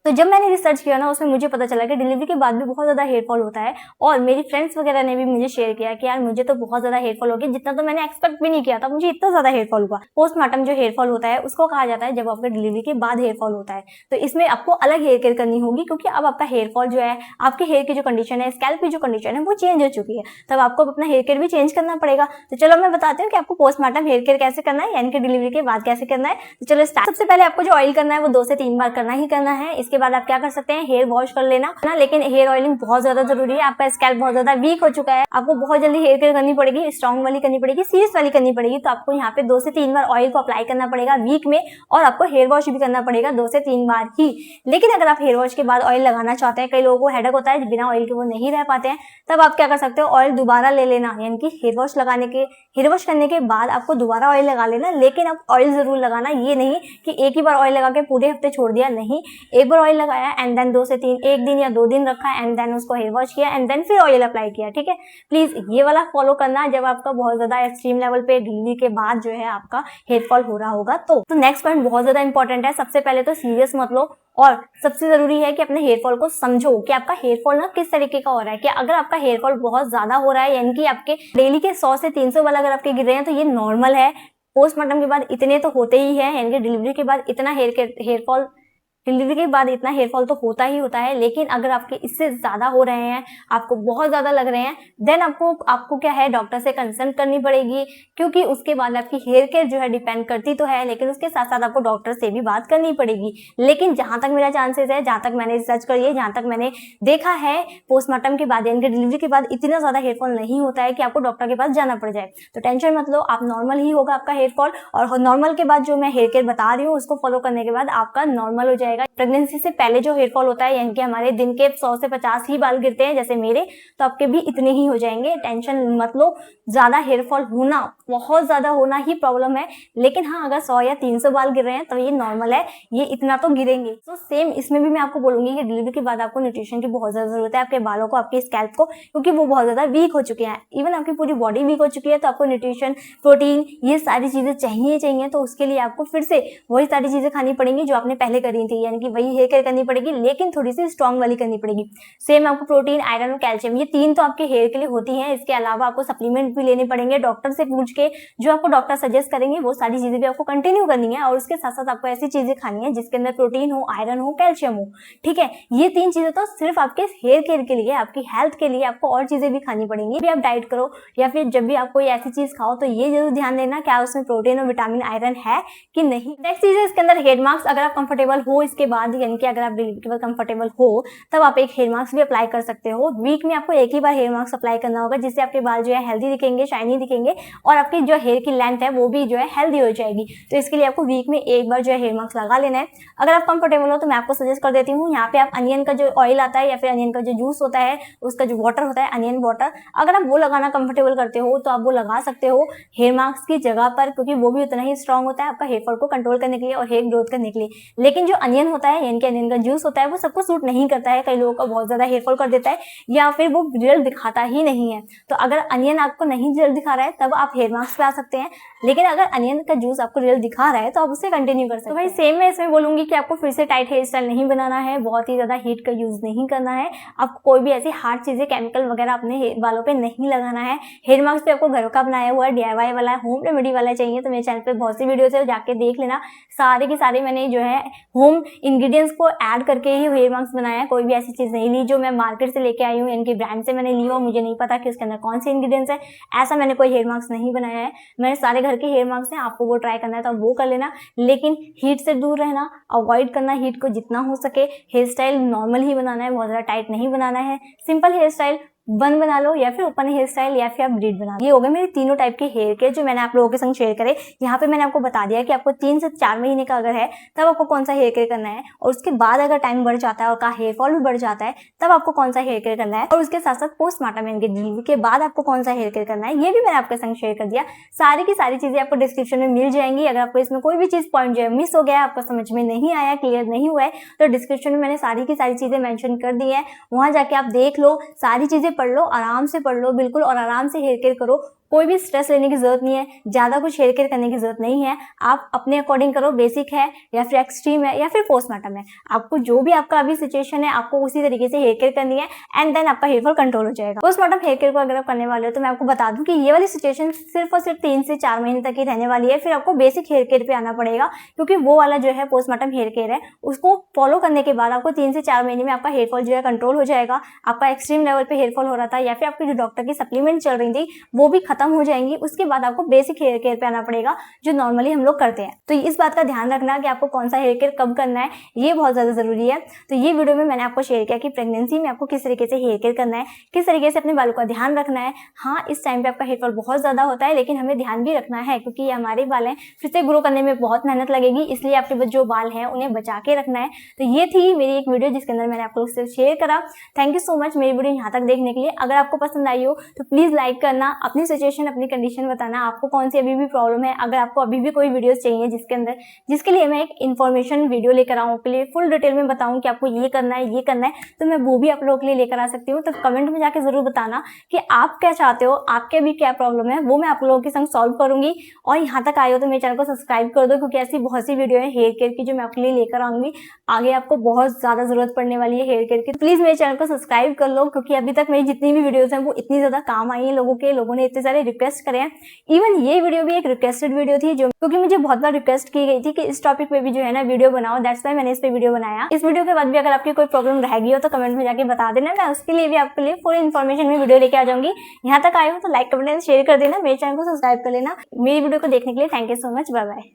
तो जब मैंने रिसर्च किया ना, उसमें मुझे पता चला कि डिलीवरी के बाद भी बहुत ज़्यादा हेयर फॉल होता है। और मेरी फ्रेंड्स वगैरह ने भी मुझे शेयर किया कि यार मुझे तो बहुत ज़्यादा हेयर फॉल हो गया, जितना तो मैंने एक्सपेक्ट भी नहीं किया था, मुझे इतना ज़्यादा हेयर फॉल हुआ। पोस्टमार्टम जो हेयर फॉल होता है उसको कहा जाता है जब आपका डिलीवरी के बाद हेयर फॉल होता है। तो इसमें आपको अलग हेयर केयर करनी होगी, क्योंकि अब आपका हेयर फॉल जो है, आपके हेयर की जो कंडीशन है, स्कैल्प की जो कंडीशन है वो चेंज हो चुकी है। तब आपको अपना हेयर केयर भी चेंज करना पड़ेगा। तो चलो मैं बताती हूँ कि आपको पोस्टमार्टम हेयर केयर कैसे करना है, यानी कि डिलीवरी के बाद कैसे करना है। तो चलो स्टार्ट। सबसे पहले आपको जो ऑयल करना है वो 2 से 3 बार करना ही करना है। इसके बाद आप क्या कर सकते हैं, हेयर वॉश कर लेना ना, लेकिन हेयर ऑयलिंग बहुत ज्यादा जरूरी है। आपका स्कैल्प बहुत ज्यादा वीक हो चुका है, आपको बहुत जल्दी हेयर केयर करनी पड़ेगी, स्ट्रॉन्ग वाली करनी पड़ेगी, सीरियस वाली करनी पड़ेगी। तो आपको यहाँ पे 2 से 3 बार ऑयल को अप्लाई करना पड़ेगा वीक में, और आपको हेयर वॉश भी करना पड़ेगा 2 से 3 बार ही। लेकिन अगर आप हेयर वॉश के बाद ऑयल लगाना चाहते हैं, कई लोगों को हेडेक होता है, बिना ऑयल के वो नहीं रह पाते हैं, तब आप क्या कर सकते हो, ऑयल दोबारा ले लेना, यानी कि हेयर वॉश करने के बाद आपको दोबारा ऑयल लगा लेना। लेकिन आप ऑयल जरूर लगाना, ये नहीं कि एक ही बार ऑयल लगा के पूरे हफ्ते छोड़ दिया, नहीं। एक बार ऑयल लगाया एंड देन 2 से 3 एक दिन या 2 दिन रखा एंड देन उसको हेयर वॉश किया एंड देन फिर ऑयल अप्लाई किया, ठीक है। प्लीज ये वाला फॉलो करना जब आपका बहुत ज्यादा एक्सट्रीम लेवल पे डिलीवरी के बाद जो है आपका हेयर फॉल हो रहा होगा। तो नेक्स्ट पॉइंट बहुत ज्यादा इंपॉर्टेंट है। सबसे पहले तो सीरियस मत लो, और सबसे जरूरी है कि अपने हेयर फॉल को समझो कि आपका हेयर फॉल ना किस तरीके का हो रहा है। कि अगर आपका हेयर फॉल बहुत ज्यादा हो रहा है, यानी कि आपके डेली के 100 से 300 बाल अगर आपके गिर रहे हैं, तो ये नॉर्मल है। पोस्टमार्टम के बाद इतने तो होते ही है, यानी कि डिलीवरी के बाद इतना हेयर फॉल डिलीवरी के बाद इतना हेयर फॉल तो होता ही होता है। लेकिन अगर आपके इससे ज्यादा हो रहे हैं, आपको बहुत ज्यादा लग रहे हैं, देन आपको क्या है, डॉक्टर से कंसल्ट करनी पड़ेगी। क्योंकि उसके बाद आपकी हेयर केयर जो है डिपेंड करती तो है, लेकिन उसके साथ साथ आपको डॉक्टर से भी बात करनी पड़ेगी। लेकिन जहां तक मेरा चांसेस है, जहां तक मैंने रिसर्च करी है, जहां तक मैंने देखा है, पोस्टमार्टम के बाद यानी कि डिलीवरी के बाद इतना ज्यादा हेयर फॉल नहीं होता है कि आपको डॉक्टर के पास जाना पड़ जाए। तो टेंशन मत लो, आप नॉर्मल ही होगा आपका हेयर फॉल। और नॉर्मल के बाद जो मैं हेयर केयर बता रही हूँ उसको फॉलो करने के बाद आपका नॉर्मल हो जाएगा। प्रेगनेंसी से पहले जो हेयर फॉल होता है, यानी कि हमारे दिन के 100 से 50 ही बाल गिरते हैं जैसे मेरे, तो आपके भी इतने ही हो जाएंगे। टेंशन मत लो, ज्यादा हेयर फॉल होना, बहुत ज्यादा होना ही प्रॉब्लम है। लेकिन हाँ, अगर 100 या 300 बाल गिर रहे हैं तो ये नॉर्मल है, ये इतना तो गिरेंगे। तो सेम इसमें भी मैं आपको बोलूंगी कि डिलीवरी के बाद आपको न्यूट्रिशन की बहुत ज्यादा जरूरत है, आपके बालों को, आपके स्कैल्प को, क्योंकि वो बहुत ज्यादा वीक हो चुके हैं। इवन आपकी पूरी बॉडी वीक हो चुकी है, तो आपको न्यूट्रिशन, प्रोटीन, ये सारी चीजें चाहिए। तो उसके लिए आपको फिर से वही सारी चीजें खानी पड़ेंगी जो आपने पहले करी थी, यानी कि वही हेयर केयर करनी पड़ेगी, लेकिन थोड़ी सी स्ट्रॉन्ग वाली करनी पड़ेगी। सेम आपको प्रोटीन, आयरन और कैल्शियम, ये 3 तो आपके हेयर के लिए होती हैं। इसके अलावा आपको सप्लीमेंट भी लेने पड़ेंगे डॉक्टर से पूछ के, जो आपको डॉक्टर सजेस्ट करेंगे वो सारी चीजें भी आपको कंटिन्यू करनी है। और उसके साथ साथ आपको ऐसी चीजें खानी है जिसके अंदर प्रोटीन हो, आयरन हो, कैल्शियम हो, ठीक है। ये 3 चीजें तो सिर्फ आपके हेयर केयर के लिए, आपकी हेल्थ के लिए आपको और चीजें भी खानी पड़ेंगी। भी आप डाइट करो या फिर जब भी आप कोई ऐसी चीज खाओ तो ये जरूर ध्यान देना क्या उसमें प्रोटीन और विटामिन, आयरन है कि नहीं। नेक्स्ट चीज है इसके अंदर हेयर मास्क। अगर आप कंफर्टेबल हो इसके बाद, यानी कि अगर आप डिलीवरी के बाद कंफर्टेबल हो, तब आप एक हेयर मास्क भी अप्लाई कर सकते हो। वीक में आपको एक ही बार हेयर मास्क अप्लाई करना होगा, जिससे आपके बाल जो है हेल्दी दिखेंगे, शाइनी दिखेंगे, और आपकी जो हेयर की लेंथ है वो भी जो है हेल्दी हो जाएगी। तो इसके लिए आपको वीक में एक बार जो है हेयर मास्क लगा लेना है। अगर आप कंफर्टेबल हो तो मैं आपको सजेस्ट कर देती हूँ, यहाँ पे आप अनियन का जो ऑयल आता है या फिर अनियन का जो जूस होता है, उसका जो वाटर होता है, अनियन वाटर, अगर आप वो लगाना कंफर्टेबल करते हो तो आप वो लगा सकते हो हेयर मास्क की जगह पर, क्योंकि वो भी उतना ही स्ट्रॉन्ग होता है आपका हेयर फॉल को कंट्रोल करने के लिए और हेयर ग्रोथ करने के लिए। लेकिन जो अनियन होता है, यानी कि अनियन का जूस होता है, वो सबको सूट नहीं करता है। कई लोगों का बहुत ज्यादा हेयर फॉल कर देता है, या फिर वो रिजल्ट दिखाता ही नहीं है। तो अगर अनियन आपको नहीं रिजल्ट दिखा रहा है तब आप हेयर मास्क पे आ सकते हैं। लेकिन अगर अनियन का जूस आपको रिजल्ट दिखा रहा है तो आप उसे कंटिन्यू कर सकते हैं। तो भाई सेम मैं इसमें बोलूंगी कि आपको फिर से टाइट हेयर स्टाइल नहीं बनाना है, बहुत ही ज्यादा हीट का यूज नहीं करना है, आपको कोई भी ऐसी हार्ड चीजें, केमिकल वगैरह अपने बालों पे नहीं लगाना है। हेयर मास्क पे आपको घर का बनाया हुआ है, DIY वाला, होम रेमेडी वाला चाहिए तो मेरे चैनल पे बहुत सी वीडियोस है, जाके देख लेना। सारे की सारी मैंने जो है होम इंग्रेडिएंट्स को ऐड करके ही हेयर मास्क बनाया है। कोई भी ऐसी चीज नहीं ली जो मैं मार्केट से लेके आई हूँ, इनके ब्रांड से मैंने ली हो, मुझे नहीं पता कि उसके अंदर कौन से इंग्रेडिएंट्स है, ऐसा मैंने कोई हेयर मास्क नहीं बनाया है। मैंने सारे घर के हेयर मास्क हैं, आपको वो ट्राई करना है तो वो कर लेना। लेकिन हीट से दूर रहना, अवॉइड करना हीट को जितना हो सके। हेयर स्टाइल नॉर्मल ही बनाना है, बहुत ज्यादा टाइट नहीं बनाना है। सिंपल हेयर स्टाइल बन बना लो, या फिर ओपन हेयर स्टाइल, या फिर आप ब्रीड बना लो। ये हो गए मेरे तीनों टाइप के हेयर केयर जो मैंने आप लोगों के संग शेयर करे। यहाँ पे मैंने आपको बता दिया कि आपको 3 से 4 महीने का अगर है तब आपको कौन सा हेयर केयर करना है, और उसके बाद अगर टाइम बढ़ जाता है और का हेयर फॉल भी बढ़ जाता है तब आपको कौन सा हेयर केयर करना है, और उसके साथ साथ पोस्टमार्टम यानी कि डिलीवरी के बाद आपको कौन सा हेयर केयर करना है, ये भी मैंने आपके संग शेयर कर दिया। सारी की सारी चीजें आपको डिस्क्रिप्शन में मिल जाएंगी। अगर आपको इसमें कोई भी चीज पॉइंट जो है मिस हो गया, आपको समझ में नहीं आया, क्लियर नहीं हुआ है, तो डिस्क्रिप्शन में मैंने सारी की सारी चीजें मेंशन कर दी है, वहां जाके आप देख लो, सारी चीजें पढ़ लो, आराम से पढ़ लो बिल्कुल, और आराम से हेयर केयर करो। कोई भी स्ट्रेस लेने की जरूरत नहीं है, ज्यादा कुछ हेयर केयर करने की जरूरत नहीं है। आप अपने अकॉर्डिंग करो, बेसिक है या फिर एक्सट्रीम है या फिर पोस्टमार्टम है, आपको जो भी आपका अभी सिचुएशन है आपको उसी तरीके से हेयर केयर करनी है एंड देन आपका हेयर फॉल कंट्रोल हो जाएगा। पोस्टमार्टम हेयर केयर को अगर आप करने वाले हो तो मैं आपको बता दूं कि ये वाली सिचुएशन सिर्फ और सिर्फ 3 से 4 महीने तक ही रहने वाली है, फिर आपको बेसिक हेयर केयर पे आना पड़ेगा, क्योंकि वो वाला जो है पोस्टमार्टम हेयर केयर है उसको फॉलो करने के बाद आपको 3 से 4 महीने में आपका हेयर फॉल जो है कंट्रोल हो जाएगा। आपका एक्सट्रीम लेवल पे हेयर फॉल हो रहा था या फिर आपकी जो डॉक्टर की सप्लीमेंट चल रही थी वो भी खत्म हो जाएंगी, उसके बाद आपको बेसिक हेयर केयर पे आना पड़ेगा जो नॉर्मली हम लोग करते हैं। तो इस बात का ध्यान रखना कि आपको कौन सा हेयर केयर कब करना है, ये बहुत ज्यादा जरूरी है। तो ये वीडियो में मैंने आपको शेयर किया कि प्रेगनेंसी में आपको किस तरीके से हेयर केयर करना है, किस तरीके से अपने बालों का ध्यान रखना है। हाँ, इस टाइम पे आपका हेयर फॉल बहुत ज्यादा होता है, लेकिन हमें ध्यान भी रखना है क्योंकि ये हमारे बाल हैं, फिर से ग्रो करने में बहुत मेहनत लगेगी, इसलिए आपके जो बाल हैं उन्हें बचा के रखना है। तो ये थी मेरी एक वीडियो जिसके अंदर मैंने आप लोग से शेयर करा। थैंक यू सो मच मेरी वीडियो यहाँ तक देखने के लिए। अगर आपको पसंद आई हो तो प्लीज लाइक करना, अपनी सिचुएशन अपनी कंडीशन बताना, आपको कौन सी अभी भी प्रॉब्लम है। अगर आपको अभी भी कोई वीडियोस चाहिए जिसके लिए मैं एक इन्फॉर्मेशन वीडियो लेकर आऊँ, आपके लिए फुल डिटेल में बताऊँ कि आपको ये करना है, तो मैं वो भी आप लोगों के लिए लेकर आ सकती हूँ। तो कमेंट में जाके जरूर बताना कि आप क्या चाहते हो, आपके अभी क्या प्रॉब्लम है, वो मैं आप लोगों के संग सॉल्व करूंगी। और यहाँ तक आए हो तो मेरे चैनल को सब्सक्राइब कर दो, क्योंकि ऐसी बहुत सी वीडियो है हेयर केयर की जो मैं आपके लिए लेकर आऊंगी। आगे आपको बहुत ज्यादा जरूरत पड़ने वाली है हेयर केयर की। प्लीज मेरे चैनल को सब्सक्राइब कर लो, क्योंकि अभी तक मेरी जितनी भी वीडियोस हैं वो इतनी ज्यादा काम आई है लोगों ने इतने सारे रिक्वेस्ट करे हैं। इवन ये वीडियो भी एक रिक्वेस्टेड वीडियो थी, जो क्योंकि मुझे बहुत बार रिक्वेस्ट की गई थी कि इस टॉपिक पे भी जो है ना वीडियो बनाओ, दैट्स वाई मैंने इस पे वीडियो बनाया। इस वीडियो के बाद भी अगर आपकी कोई प्रॉब्लम रह गई हो तो कमेंट में जाके बता देना, मैं उसके लिए भी आपके लिए पूरी इन्फॉर्मेशन में वीडियो लेके आ जाऊंगी। यहाँ तक आए हो तो लाइक कमेंट शेयर कर देना, मेरे चैनल को सब्सक्राइब कर लेना। मेरी वीडियो को देखने के लिए thank you so much, bye bye.